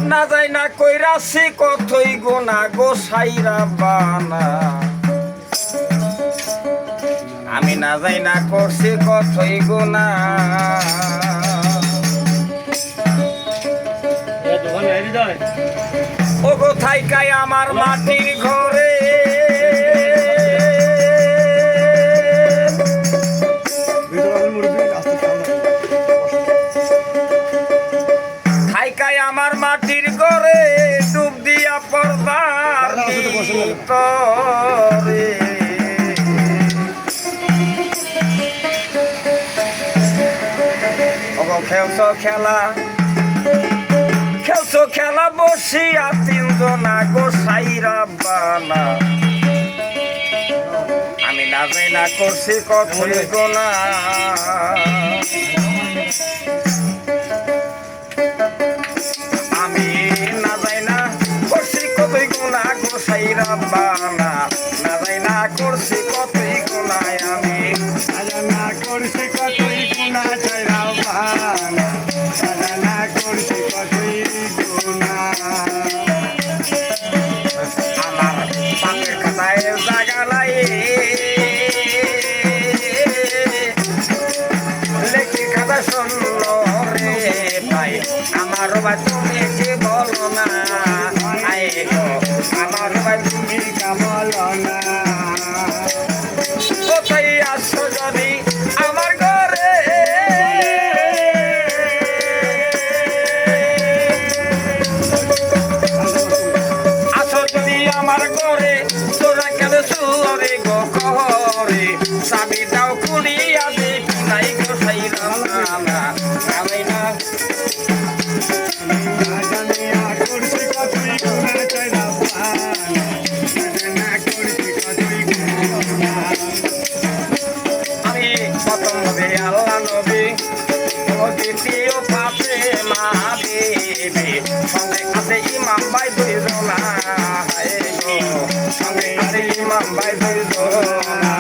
না যাই না কই রাশি কতই গোনা গোসাইরা বানা আমি না যাই না করছি কতই গোনা ও কোথায় কাই আমার মাটির ঘরে আমার মাটির ঘরে ডুব দিয়া পড়বার ভিতরে খেলছো খেলা বসিয়া তিনজনা গোসাইরা বানা আমি না যাই না করছি কতই গোনা গোসাইরা বানা না যাই না করছি কতই গুনায় আমি না করছি কতই গুনা চাইরা বানা না করছি কতই গুনা আমার পাপের খাতায় জায়গা নাই লেখি খাতা শুনল রে ভাই আমার বা তুমি কি বলো না আয় গো আমার ভাই তুমি কামল না কোথায় আসো যদি আমার ঘরে আসো যদি আমার ঘরে তোরা কেন সুরে গো ঘরে চাবি দাও খুলিয়া দেখি নাই গোসাইরা বানা আমি না করছি কতই গুনা চাইরা আমি প্রথম নবী আল্লাহ নবী দ্বিতীয় পাশে মা দেবী সঙ্গে আছে ইমাম ভাই দুইজনা সঙ্গে আছে ইমাম ভাই দুইজনা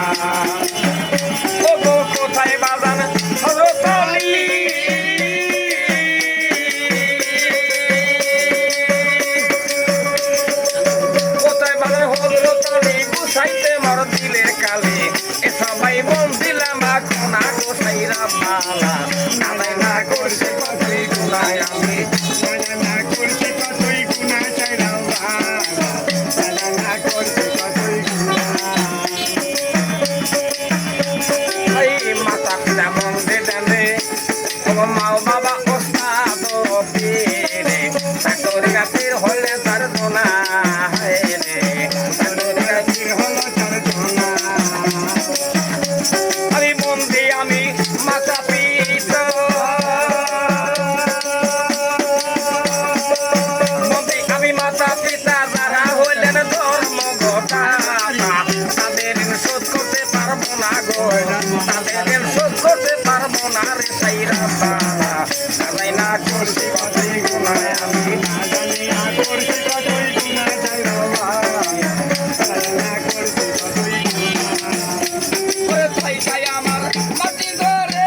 ও গো কোথায় বাজান হরতলি কোথায় বাজান হরতলি গুছাইতে মর দিলের কালে সবাই বল দিলাম না গোসাইরা বালা না যাই না করছে কতই গুনায় আমি না করছি কতই গুনা চাইরা বানা না করছি কতই গুনা এই মাতা পিতা মন্দে ডানে মাও বাবা ওস্তাদ পীরে চাকরি গাতির হলে তার দোনা রে চাকরি গাতির হলো তার জনা আমি বন্দি আমি মাতা পিতা বন্দি আমি মাতা পিতা যারা হইলেন ধর্মঘটা তাদের শোধ করতে পারবো না গো তাদের শোধ করতে পারবো না রে সাইরা বানা যাই না করছি কতই গুনায় আমি করছি কতই গুনা চাইরা বানা করছি কতই গুনা ওরে ভাই ভাই আমার মাটি ধরে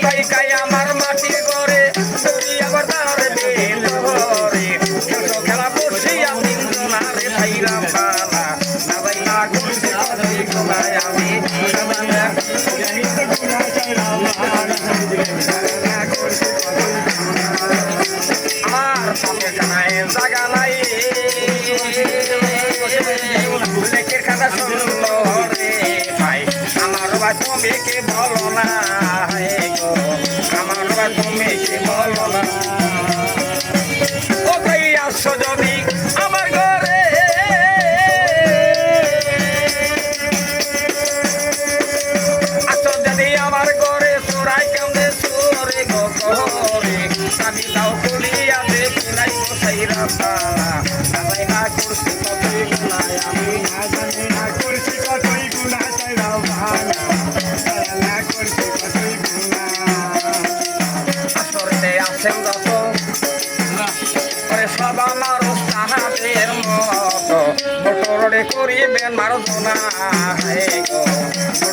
ভাই খাই আমার মাটির ঘরে তুমি আবার তার দিল রে খেলা বসিয়া তিনজনা রে ভাইরা বানা না ভাই না করছি কতই গুনায় আমি গুনা চাইরা বানা করছি কতই গুনা আমার পাপের জানায় জাগা নাই লেখের খাতা শুনল রে ভাই আমার বা তুমি কি বলো না গো আমার বা তুমি কি বলো না ও ভাই আসো যদি আমার ঘরে আসো যদি আমার ঘরে চোরাই কেমনে চোরে গো ঘরে আমি তাও খুলিয়া দেখি নাই গোসাইরা বানা না যাই না করছি কতই গুনায় আমি না করছি কতই গুনা চাইরা বানা না করছি কতই গুনা আসরে আছেন যত সব আমার মোটরে করিবেন মারজনা হে গো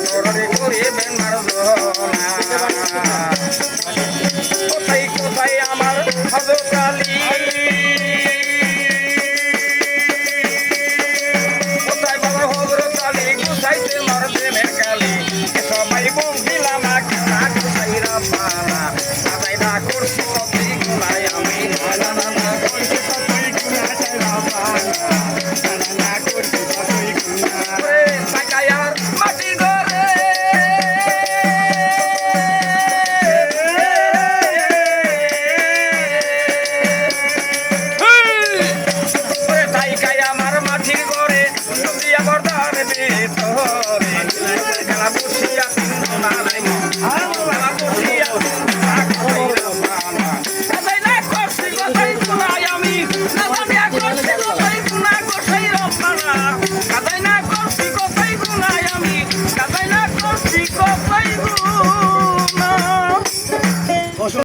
মোটরে করিবেন মারজনা